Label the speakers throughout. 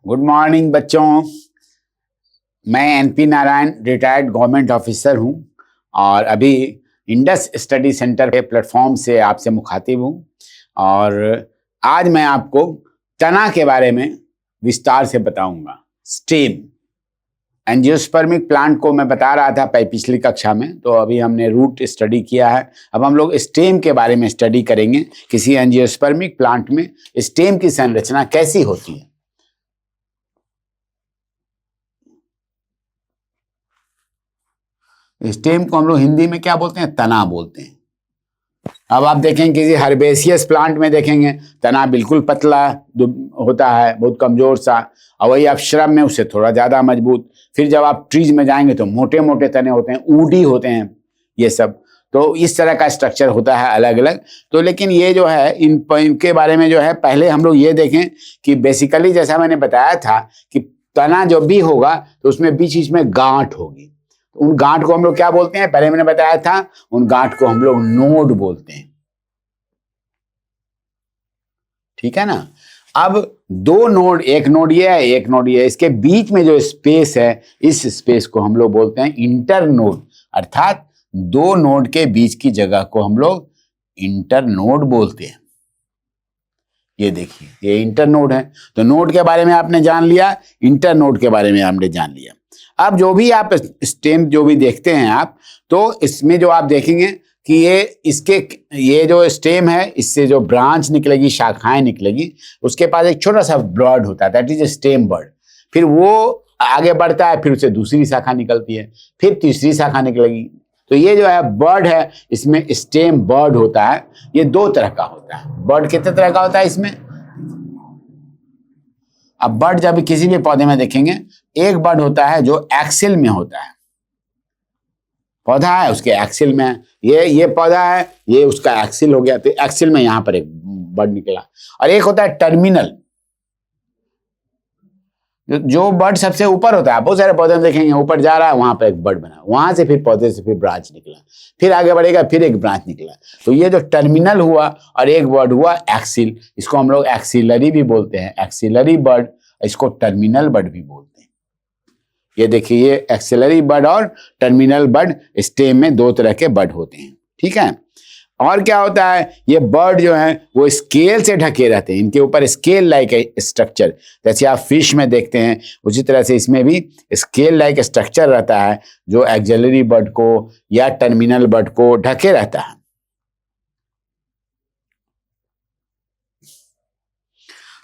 Speaker 1: Good morning बच्चों। मैं NP Narayan retired government officer हूं और अभी इंडस स्टडी सेंटर के प्लेटफॉर्म से आपसे मुखातिब हूं और आज मैं आपको तना के बारे में विस्तार से बताऊंगा। स्टेम एंजियोस्पर्मिक प्लांट को मैं बता रहा था पिछली कक्षा में, तो अभी हमने रूट स्टडी किया है। अब हम लोग स्टेम के बारे में स्टडी करेंगे। किसी एंजियोस्पर्मिक प्लांट में स्टेम की संरचना कैसी होती है। स्टेम को हम लोग हिंदी में क्या बोलते हैं? तना बोलते हैं। अब आप देखेंगे किसी हर्बेसियस प्लांट में देखेंगे तना बिल्कुल पतला होता है, बहुत कमजोर सा, और वही आप श्रब में उससे थोड़ा ज्यादा मजबूत। फिर जब आप ट्रीज में जाएंगे तो मोटे मोटे तने होते हैं, ऊडी होते हैं ये सब। तो इस तरह का स्ट्रक्चर होता है अलग अलग। तो लेकिन ये जो है इनके बारे में जो है पहले हम लोग ये देखें कि बेसिकली जैसा मैंने बताया था कि तना जो भी होगा तो उसमें बीच बीच में गांठ होगी। उन गांठ को हम लोग क्या बोलते हैं? पहले मैंने बताया था, उन गांठ को हम लोग नोड बोलते हैं। ठीक है ना। अब दो नोड, एक नोड ये है, एक नोड ये है, इसके बीच में जो स्पेस है इस स्पेस को हम लोग बोलते हैं इंटरनोड। अर्थात दो नोड के बीच की जगह को हम लोग इंटरनोड बोलते हैं। ये देखिए ये इंटरनोड है। तो नोड के बारे में आपने जान लिया, इंटरनोड के बारे में आपने जान लिया। अब जो भी आप स्टेम जो भी देखते हैं आप, तो इसमें जो आप देखेंगे कि ये जो स्टेम है इससे जो ब्रांच निकलेगी, शाखाएं निकलेगी, उसके पास एक छोटा सा बर्ड होता है, that is a stem bird. फिर वो आगे बढ़ता है, फिर उससे दूसरी शाखा निकलती है, फिर तीसरी शाखा निकलेगी। तो ये जो है बर्ड है, इसमें स्टेम बर्ड होता है। ये दो तरह का होता है। बर्ड कितने तरह का होता है इसमें? अब बर्ड जब किसी भी पौधे में देखेंगे, एक बर्ड होता है जो एक्सिल में होता है। पौधा है उसके एक्सिल में, ये पौधा है, ये उसका एक्सिल हो गया, तो एक्सिल में यहां पर एक बर्ड निकला। और एक होता है टर्मिनल, जो बर्ड सबसे ऊपर होता है। बहुत सारे पौधे में देखेंगे ऊपर जा रहा है, वहां पर एक बर्ड बना, वहां से फिर पौधे से फिर ब्रांच निकला, फिर आगे बढ़ेगा, फिर एक ब्रांच निकला। तो ये जो टर्मिनल हुआ और एक बर्ड हुआ एक्सिल, इसको हम लोग एक्सिलरी भी बोलते हैं, एक्सिलरी बर्ड। इसको टर्मिनल बर्ड भी बोलते हैं। ये देखिए ये एक्सिलरी बर्ड और टर्मिनल बर्ड, स्टेम में दो तरह के बर्ड होते हैं। ठीक है। और क्या होता है, ये बर्ड जो है वो स्केल से ढके रहते हैं, इनके ऊपर स्केल लाइक स्ट्रक्चर, जैसे आप फिश में देखते हैं उसी तरह से इसमें भी स्केल लाइक स्ट्रक्चर रहता है जो एक्सिलरी बर्ड को या टर्मिनल बर्ड को ढके रहता है।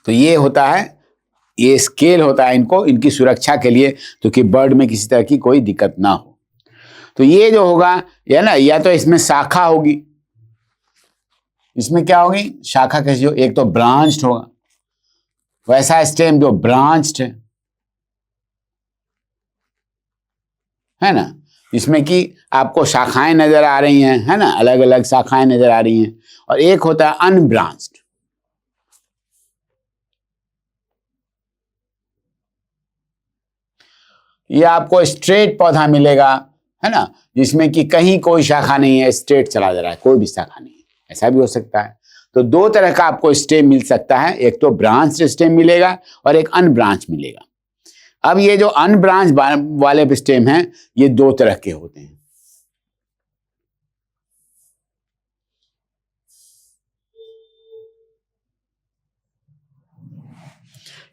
Speaker 1: तो ये होता है, ये स्केल होता है इनको, इनकी सुरक्षा के लिए, तो कि बर्ड में किसी तरह की कोई दिक्कत ना हो। तो ये जो होगा या ना, या तो इसमें शाखा होगी, इसमें क्या होगी? शाखा कैसी हो? एक तो ब्रांच्ड होगा, वैसा स्टेम जो ब्रांच्ड है ना, इसमें कि आपको शाखाएं नजर आ रही हैं, है ना, अलग अलग शाखाएं नजर आ रही हैं। और एक होता है अनब्रांच्ड, ये आपको स्ट्रेट पौधा मिलेगा, है ना, जिसमें कि कहीं कोई शाखा नहीं है, स्ट्रेट चला जा रहा है, कोई भी शाखा नहीं है, ऐसा भी हो सकता है। तो दो तरह का आपको स्टेम मिल सकता है, एक तो ब्रांच स्टेम मिलेगा और एक अनब्रांच मिलेगा। अब ये जो अनब्रांच वाले स्टेम हैं ये दो तरह के होते हैं।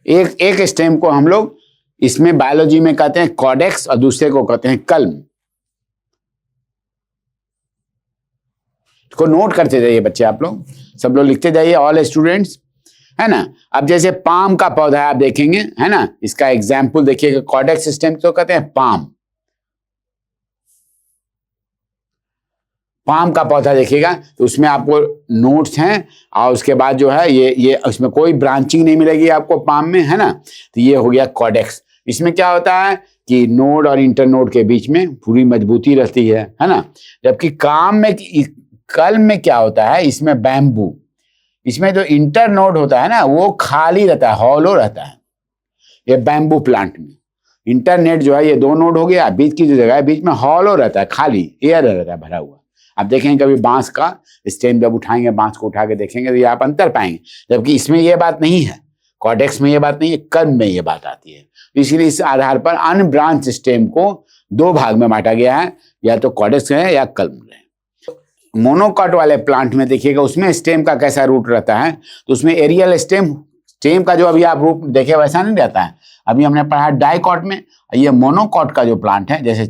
Speaker 1: एक स्टेम को हम लोग इसमें बायोलॉजी में कहते हैं कॉडेक्स और दूसरे को कहते हैं कल्म। इसको नोट करते जाइए बच्चे, आप लोग सब लोग लिखते जाइए, ऑल स्टूडेंट्स, है ना। अब जैसे पाम का पौधा है आप देखेंगे, है ना, इसका एग्जाम्पल देखिएगा, कॉडेक्स स्टेम तो कहते हैं पाम। पाम का पौधा देखिएगा तो उसमें आपको नोट्स हैं और उसके बाद जो है ये उसमें कोई ब्रांचिंग नहीं मिलेगी आपको पाम में, है ना। तो ये हो गया कॉडेक्स। इसमें क्या होता है कि नोड और इंटरनोड के बीच में पूरी मजबूती रहती है ना। जबकि कल्म में क्या होता है, इसमें बैम्बू, इसमें जो इंटरनोड होता है ना वो खाली रहता है, हॉलो रहता है। ये बैम्बू प्लांट में इंटरनेट जो है ये दो नोड हो गया, बीच की जो जगह है बीच में हॉलो रहता है, खाली एयर रहता है, भरा हुआ। आप देखेंगे कभी बांस का स्टेम जब उठाएंगे, बांस को उठा के देखेंगे तो ये आप अंतर पाएंगे, जबकि इसमें ये बात नहीं है। कॉर्टेक्स में ये बात नहीं है, कल्म में ये बात आती है। इसीलिए इस आधार पर अनब्रांच स्टेम को दो भाग में बांटा गया है, या तो कॉर्टेक्स है या कल्म है। मोनोकॉट वाले प्लांट में देखिएगा उसमें स्टेम का कैसा रूट रहता है, तो उसमें एरियल स्टेम का जो अभी आप रूप देखे वैसा नहीं रहता है। अभी हमने पढ़ा डाइकॉट में, ये मोनोकॉट का जो प्लांट है, जैसे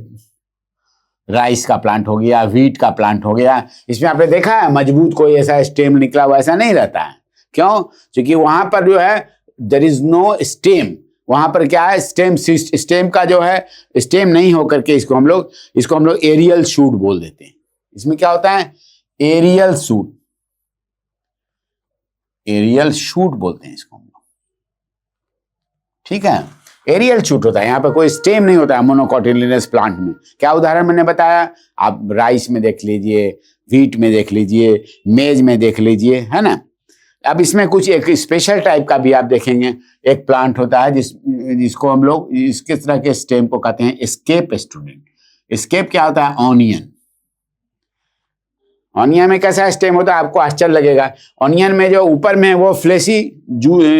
Speaker 1: राइस का प्लांट हो गया, व्हीट का प्लांट हो गया, इसमें आपने देखा है मजबूत कोई ऐसा स्टेम निकला हुआ ऐसा नहीं रहता है। क्यों? क्योंकि वहां पर जो है देयर इज नो स्टेम, वहां पर क्या है, स्टेम का जो है स्टेम नहीं होकर के इसको हम लोग एरियल शूट बोल देते हैं। इसमें क्या होता है, एरियल शूट बोलते हैं इसको हम लोग, ठीक है, एरियल शूट होता है। यहाँ पर कोई स्टेम नहीं होता है मोनोकोटिलिनेस प्लांट में। क्या उदाहरण मैंने बताया, आप राइस में देख लीजिए, व्हीट में देख लीजिए, मेज में देख लीजिए, है ना। अब इसमें कुछ एक स्पेशल टाइप का भी आप देखेंगे, एक प्लांट होता है जिसको हम लोग इसके तरह के स्टेम को कहते हैं एस्केप स्टूडेंट। एस्केप क्या होता है, ऑनियन में कैसा स्टेम होता है आपको आश्चर्य लगेगा। ऑनियन में जो ऊपर में वो फ्लेशी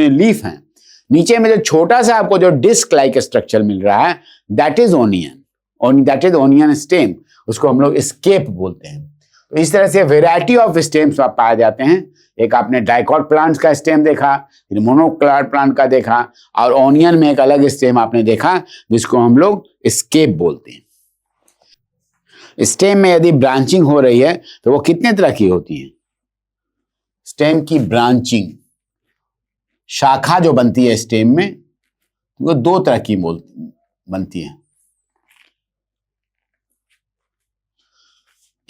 Speaker 1: लीफ है, नीचे में जो छोटा सा आपको जो डिस्क लाइक स्ट्रक्चर मिल रहा है, दैट इज ऑनियन स्टेम, उसको हम लोग एस्केप बोलते हैं। तो इस तरह से वेराइटी ऑफ स्टेम्स पाए जाते हैं। एक आपने डाइकॉट प्लांट्स का स्टेम देखा, फिर मोनोकॉट प्लांट का देखा, और ऑनियन में एक अलग स्टेम आपने देखा जिसको हम लोग एस्केप बोलते हैं। स्टेम में यदि ब्रांचिंग हो रही है तो वो कितने तरह की होती है? स्टेम की ब्रांचिंग, शाखा जो बनती है स्टेम में, वो दो तरह की बनती है।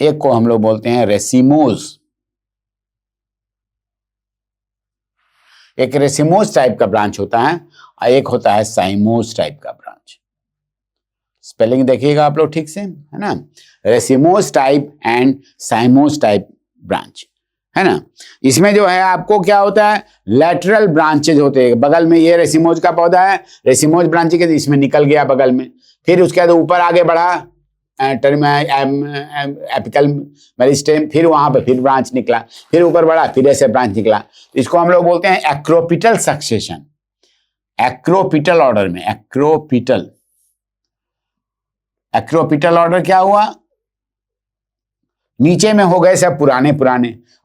Speaker 1: एक को हम लोग बोलते हैं रेसिमोज, एक रेसिमोज टाइप का ब्रांच होता है, और एक होता है साइमोज टाइप का ब्रांच। स्पेलिंग देखिएगा आप लोग ठीक से, है ना, racemose type and cymose type branch, है ना। इसमें जो है आपको क्या होता है, लेटरल ब्रांचेज होते हैं। बगल में ये रेसिमोज का पौधा है, रेसिमोज ब्रांच के इसमें निकल गया बगल में, फिर उसके बाद ऊपर आगे बढ़ा एपिकल मेरिस्टेम, फिर वहां पे फिर ब्रांच निकला, फिर ऊपर बढ़ा, फिर ऐसे ब्रांच निकला। इसको हम लोग बोलते हैं एक्रोपिटल सक्सेशन, एक्रोपिटल ऑर्डर में। एक्रोपिटल ऑर्डर क्या हुआ, नीचे में हो गए सब पुराने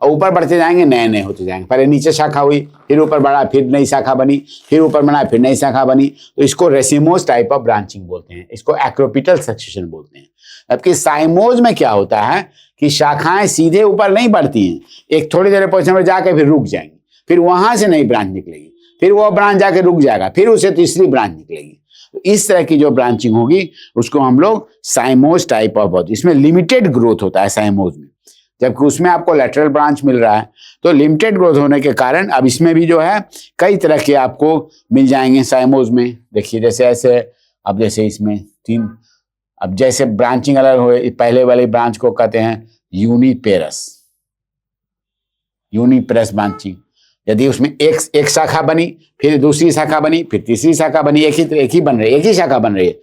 Speaker 1: और ऊपर बढ़ते जाएंगे, नए होते जाएंगे। पहले नीचे शाखा हुई, फिर ऊपर बढ़ा, फिर नई शाखा बनी, फिर ऊपर बना, फिर नई शाखा बनी। तो इसको रेसिमोज टाइप ऑफ ब्रांचिंग बोलते हैं, इसको एक्रोपिटल सक्सेशन बोलते हैं। जबकि साइमोज में क्या होता है कि शाखाएं सीधे ऊपर नहीं बढ़ती हैं, एक थोड़ी देर पोजीशन में जाके फिर रुक जाएंगी, फिर वहां से नई ब्रांच निकलेगी, फिर वो ब्रांच जाके रुक जाएगा, फिर उसे तीसरी ब्रांच निकलेगी। तो इस तरह की जो ब्रांचिंग होगी उसको हम लोग साइमोज टाइप ऑफ, इसमें लिमिटेड ग्रोथ होता है साइमोज में, जबकि उसमें आपको लेटरल ब्रांच मिल रहा है। तो लिमिटेड ग्रोथ होने के कारण अब इसमें भी जो है कई तरह के आपको मिल जाएंगे साइमोज में। देखिए जैसे ऐसे, अब जैसे इसमें तीन, अब जैसे ब्रांचिंग अलग हो, पहले वाली ब्रांच को कहते हैं यूनिपेरस ब्रांचिंग। यदि उसमें एक शाखा बनी, फिर दूसरी शाखा बनी, फिर तीसरी शाखा बनी, एक ही शाखा बन रही है,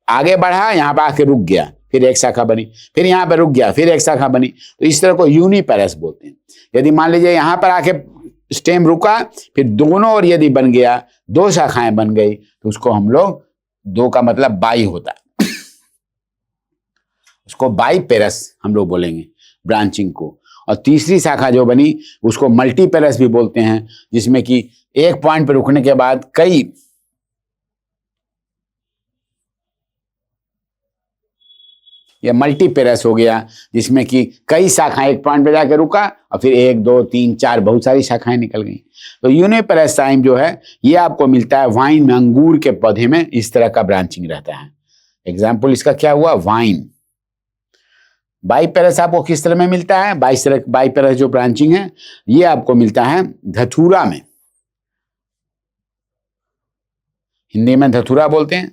Speaker 1: आगे बढ़ा, यहाँ पर आके रुक गया, फिर एक शाखा बनी, फिर यहाँ पर रुक गया, फिर एक शाखा बनी। तो इस तरह को यूनिपेरस बोलते हैं। यदि मान लीजिए यहाँ पर आके स्टेम रुका, फिर दोनों ओर यदि बन गया, दो शाखाएं बन गई, तो उसको हम लोग, दो का मतलब बाई होता है, उसको बाईपेरस हम लोग बोलेंगे ब्रांचिंग को। और तीसरी शाखा जो बनी उसको मल्टीपेरस भी बोलते हैं, जिसमें कि एक पॉइंट पर रुकने के बाद कई, ये मल्टीपेरस हो गया, जिसमें कि कई शाखाएं एक पॉइंट पर जाकर रुका और फिर 1 2 3 4 बहुत सारी शाखाएं निकल गई। तो यूनिपेरस टाइम जो है ये आपको मिलता है वाइन में, अंगूर के पौधे में इस तरह का ब्रांचिंग रहता है। एग्जाम्पल इसका क्या हुआ, वाइन। बाईपेरस आपको किस तरह में मिलता है, बाईपेरस जो ब्रांचिंग है ये आपको मिलता है धतूरा में, हिंदी में धतूरा बोलते हैं,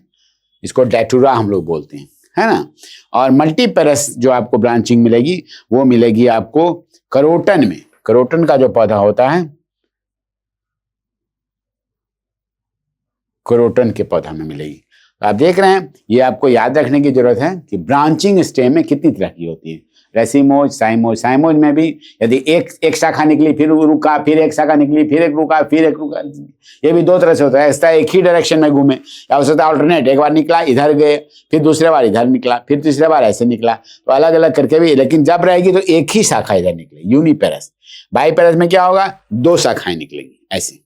Speaker 1: इसको डैटूरा हम लोग बोलते हैं, है ना। और मल्टीपेरस जो आपको ब्रांचिंग मिलेगी वो मिलेगी आपको करोटन में, करोटन का जो पौधा होता है, करोटन के पौधा में मिलेगी। तो आप देख रहे हैं, ये आपको याद रखने की जरूरत है कि ब्रांचिंग स्टेम में कितनी तरह की होती है। Racemose, cymose. साइमोज में भी यदि एक शाखा निकली, फिर रुका, फिर एक शाखा निकली, फिर एक रुका, फिर एक रुका, ये भी दो तरह से होता है। ऐसा एक ही डायरेक्शन में घूमे, या हो सकता है ऑल्टरनेट, एक बार निकला इधर गए, फिर दूसरे बार इधर निकला, फिर तीसरे बार ऐसे निकला, तो अलग अलग करके भी। लेकिन जब रहेगी तो एक ही शाखा इधर निकले, यूनिपेरस। बाईपेरस में क्या होगा, दो शाखाएं निकलेंगी ऐसे।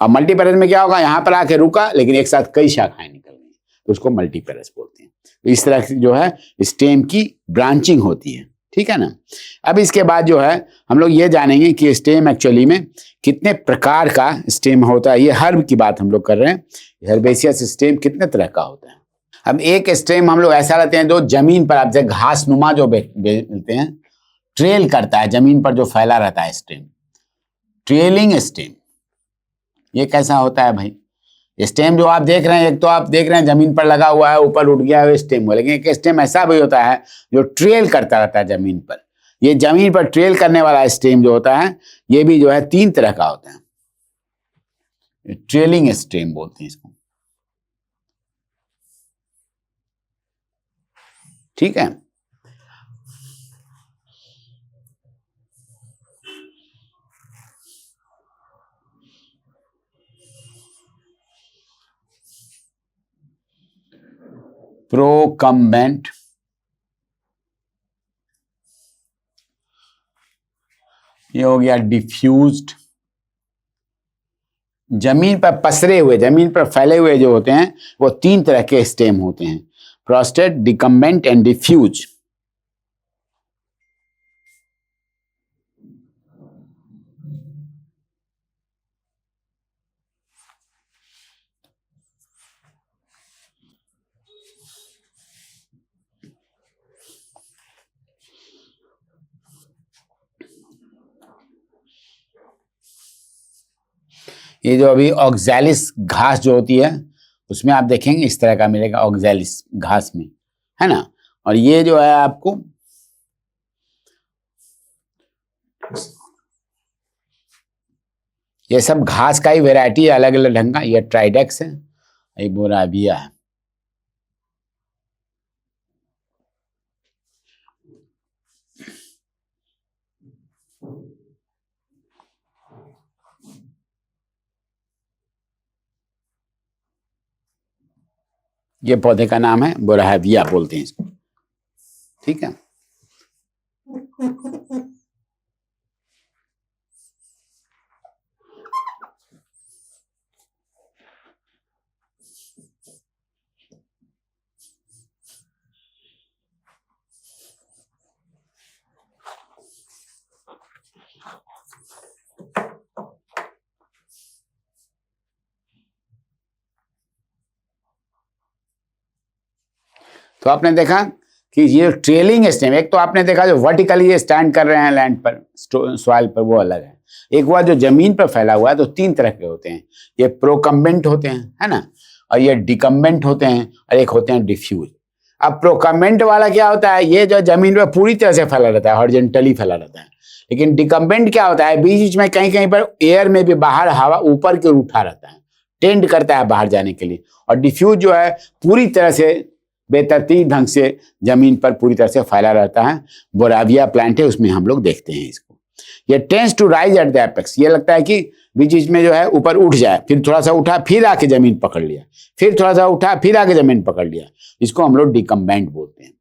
Speaker 1: और मल्टीपेरस में क्या होगा, यहां पर आके रुका लेकिन एक साथ कई शाखाएं निकल गई, तो उसको मल्टीपेरस बोलते हैं। तो इस तरह से जो है स्टेम की ब्रांचिंग होती है, ठीक है ना। अब इसके बाद जो है हम लोग ये जानेंगे कि स्टेम एक्चुअली में कितने प्रकार का स्टेम होता है। ये हर्ब की बात हम लोग कर रहे हैं। हर्बेसियस स्टेम कितने तरह का होता है। अब एक स्टेम हम लोग ऐसा रहते हैं जो जमीन पर, आप जैसे घास नुमा जो मिलते हैं, ट्रेल करता है, जमीन पर जो फैला रहता है स्टेम, ट्रेलिंग स्टेम। ये कैसा होता है भाई, स्टेम जो आप देख रहे हैं, एक तो आप देख रहे हैं जमीन पर लगा हुआ है, ऊपर उठ गया है स्टेम हुआ, लेकिन एक स्टेम ऐसा भी होता है जो ट्रेल करता रहता है जमीन पर। ये जमीन पर ट्रेल करने वाला स्टेम जो होता है, ये भी जो है 3 तरह का होता है। ट्रेलिंग स्टेम बोलते हैं इसको, ठीक है। प्रोकम्बेंट, ये हो गया डिफ्यूज्ड। जमीन पर पसरे हुए, जमीन पर फैले हुए जो होते हैं वो 3 तरह के स्टेम होते हैं, प्रोस्टेट, डिकम्बेंट एंड डिफ्यूज। ये जो अभी ऑक्सैलिस घास जो होती है उसमें आप देखेंगे इस तरह का मिलेगा, ऑक्सैलिस घास में, है ना। और ये जो है आपको ये सब घास का ही वैरायटी है, अलग अलग ढंग का। ये ट्राइडेक्स है, ये बोराविया है। ये पौधे का नाम है बोराविया बोलते हैं इसको, ठीक है। तो आपने देखा कि ये ट्रेलिंग स्टेम, एक तो आपने देखा जो वर्टिकली ये स्टैंड कर रहे हैं लैंड पर, सॉइल पर, वो अलग है। एक हुआ जो जमीन पर फैला हुआ है, तो 3 तरह के होते हैं। ये प्रोकम्बेंट होते हैं, है ना, और ये डिकम्बेंट होते हैं, और एक होते हैं डिफ्यूज। अब प्रोकम्बेंट वाला क्या होता है, ये जो जमीन पर पूरी तरह से फैला रहता है, हॉरिजॉन्टली फैला रहता है। लेकिन डिकम्बेंट क्या होता है, बीच बीच में कहीं कहीं पर एयर में भी बाहर हवा ऊपर की ओर उठा रहता है, टेंड करता है बाहर जाने के लिए। और डिफ्यूज जो है पूरी तरह से बेतरतीब ढंग से जमीन पर पूरी तरह से फैला रहता है। बोराविया प्लांट है, उसमें हम लोग देखते हैं इसको। ये tends to rise at the apex, ये लगता है कि बीच बीच में जो है ऊपर उठ जाए, फिर थोड़ा सा उठा, फिर आके जमीन पकड़ लिया, फिर थोड़ा सा उठा, फिर आके जमीन पकड़ लिया। इसको हम लोग डिकम्बेंट बोलते हैं।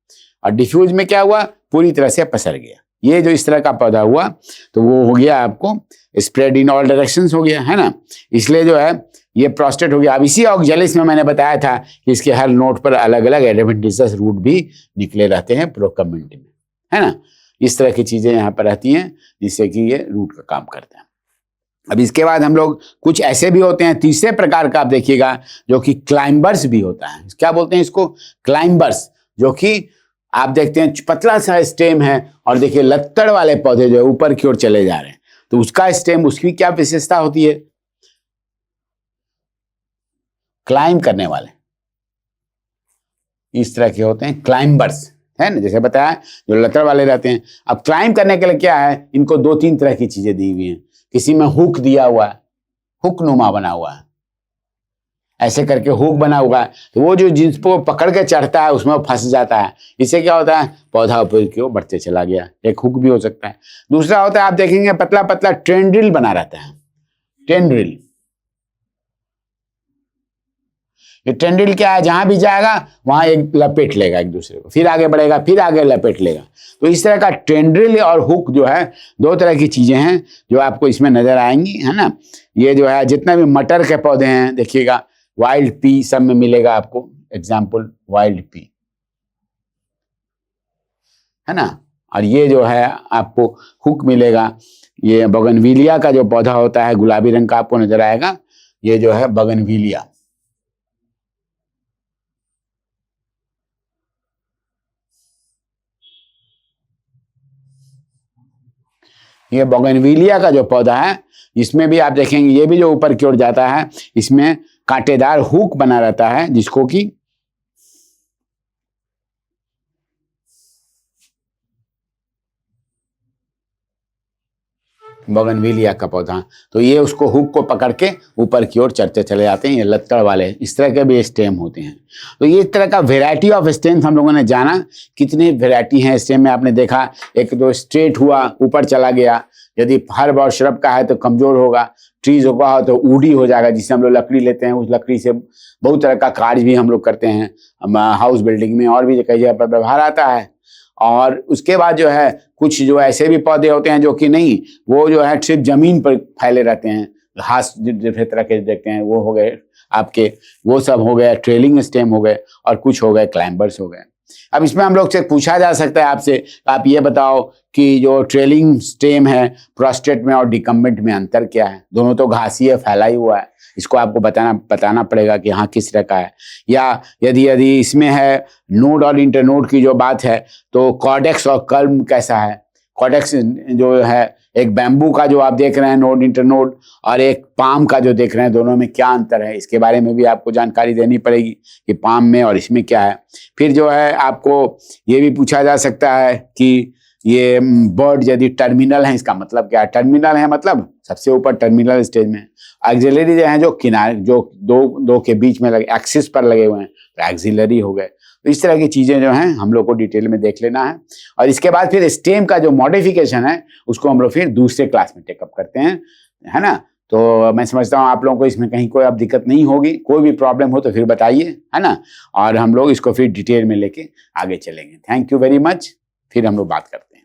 Speaker 1: और डिफ्यूज में क्या हुआ, पूरी तरह से पसर गया। ये जो इस तरह का पौधा हुआ तो वो हो गया आपको स्प्रेड इन ऑल डायरेक्शंस हो गया, है ना। इसलिए जो है ये प्रोस्टेट हो गया। अब इसी ऑक्सैलिस में मैंने बताया था कि इसके हर नोट पर अलग अलग एडवेंटिशियस रूट भी निकले रहते हैं प्रोकम्बेंट में, है ना। इस तरह की चीजें यहाँ पर रहती हैं जिससे कि ये रूट का काम करते हैं। अब इसके बाद हम लोग कुछ ऐसे भी होते हैं, तीसरे प्रकार का आप देखिएगा, जो कि क्लाइंबर्स भी होता है। क्या बोलते हैं इसको, क्लाइंबर्स, जो कि आप देखते हैं पतला सा स्टेम है और देखिए लत्तड़ वाले पौधे जो है ऊपर की ओर चले जा रहे हैं, तो उसका स्टेम, उसकी क्या विशेषता होती है, क्लाइंब करने वाले इस तरह के होते हैं क्लाइंबर्स, है ना, जैसे बताया जो लतड़ वाले रहते हैं। अब क्लाइंब करने के लिए क्या है, इनको 2-3 तरह की चीजें दी हुई हैं। किसी में हुक दिया हुआ है, हुक नुमा बना हुआ है, ऐसे करके हुक बना हुआ है, तो वो जो जिसको पकड़ के चढ़ता है उसमें फंस जाता है। इससे क्या होता है, पौधा ऊपर की ओर बढ़ते चला गया। एक हुक भी हो सकता है। दूसरा होता है, आप देखेंगे पतला पतला टेंड्रिल बना रहता है। टेंड्रिल, ये टेंड्रिल क्या है, जहां भी जाएगा वहां एक लपेट लेगा एक दूसरे को, फिर आगे बढ़ेगा, फिर आगे लपेट लेगा। तो इस तरह का टेंड्रिल और हुक जो है, दो तरह की चीजें हैं जो आपको इसमें नजर आएंगी, है ना। ये जो है जितना भी मटर के पौधे हैं देखिएगा, वाइल्ड पी सब में मिलेगा आपको, एग्जाम्पल वाइल्ड पी, है ना। और ये जो है आपको हुक मिलेगा। ये बगनविलिया का जो पौधा होता है गुलाबी रंग का आपको नजर आएगा, ये जो है बगनविलिया। ये बोगनविलिया का जो पौधा है, इसमें भी आप देखेंगे ये भी जो ऊपर की ओर जाता है, इसमें कांटेदार हुक बना रहता है, जिसको कि बोगनविलिया का पौधा। तो ये उसको हुक को पकड़ के ऊपर की ओर चढ़ते चले जाते हैं। ये लत्तड़ वाले इस तरह के भी स्टेम होते हैं। तो ये इस तरह का वेराइटी ऑफ स्टेम हम लोगों ने जाना, कितनी वेराइटी है स्टेम में। आपने देखा एक तो स्ट्रेट हुआ ऊपर चला गया, यदि हर्ब और श्रब का है तो कमजोर होगा, ट्रीज होगा हो तो ऊडी हो जाएगा, जिससे हम लोग लकड़ी लेते हैं। उस लकड़ी से बहुत तरह का कार्य भी हम लोग करते हैं, हाउस बिल्डिंग में और भी कई जगह पर व्यवहार आता है। और उसके बाद जो है कुछ जो ऐसे भी पौधे होते हैं जो कि नहीं, वो जो है सिर्फ जमीन पर फैले रहते हैं, घास जिस तरह के देखते हैं वो हो गए आपके, वो सब हो गए ट्रेलिंग स्टेम हो गए, और कुछ हो गए क्लाइंबर्स हो गए। अब इसमें हम लोग से पूछा जा सकता है आपसे, आप ये बताओ कि जो ट्रेलिंग स्टेम है प्रोस्टेट में और डिकम्बेंट में अंतर क्या है। दोनों तो घासी है, फैला ही हुआ है, इसको आपको बताना पड़ेगा कि हाँ किस तरह का है। या यदि इसमें है नोड और इंटरनोड की जो बात है, तो कॉर्डेक्स और कल्म कैसा है। कॉर्डेक्स जो है एक बैम्बू का जो आप देख रहे हैं नोड इंटरनोड, और एक पाम का जो देख रहे हैं, दोनों में क्या अंतर है, इसके बारे में भी आपको जानकारी देनी पड़ेगी कि पाम में और इसमें क्या है। फिर जो है आपको ये भी पूछा जा सकता है कि ये बर्ड यदि टर्मिनल है, इसका मतलब क्या है। टर्मिनल है मतलब सबसे ऊपर टर्मिनल स्टेज में। एक्सिलरी जो है जो किनारे जो दो के बीच में लगे, एक्सिस पर लगे हुए हैं, तो एक्सिलरी हो गए। तो इस तरह की चीजें जो हैं हम लोग को डिटेल में देख लेना है। और इसके बाद फिर स्टेम का जो मॉडिफिकेशन है उसको हम लोग फिर दूसरे क्लास में टेकअप करते हैं, है ना। तो मैं समझता हूँ आप लोगों को इसमें कहीं कोई अब दिक्कत नहीं होगी। कोई भी प्रॉब्लम हो तो फिर बताइए, है ना। और हम लोग इसको फिर डिटेल में लेके आगे चलेंगे। Thank you very much. फिर हम लोग बात करते हैं।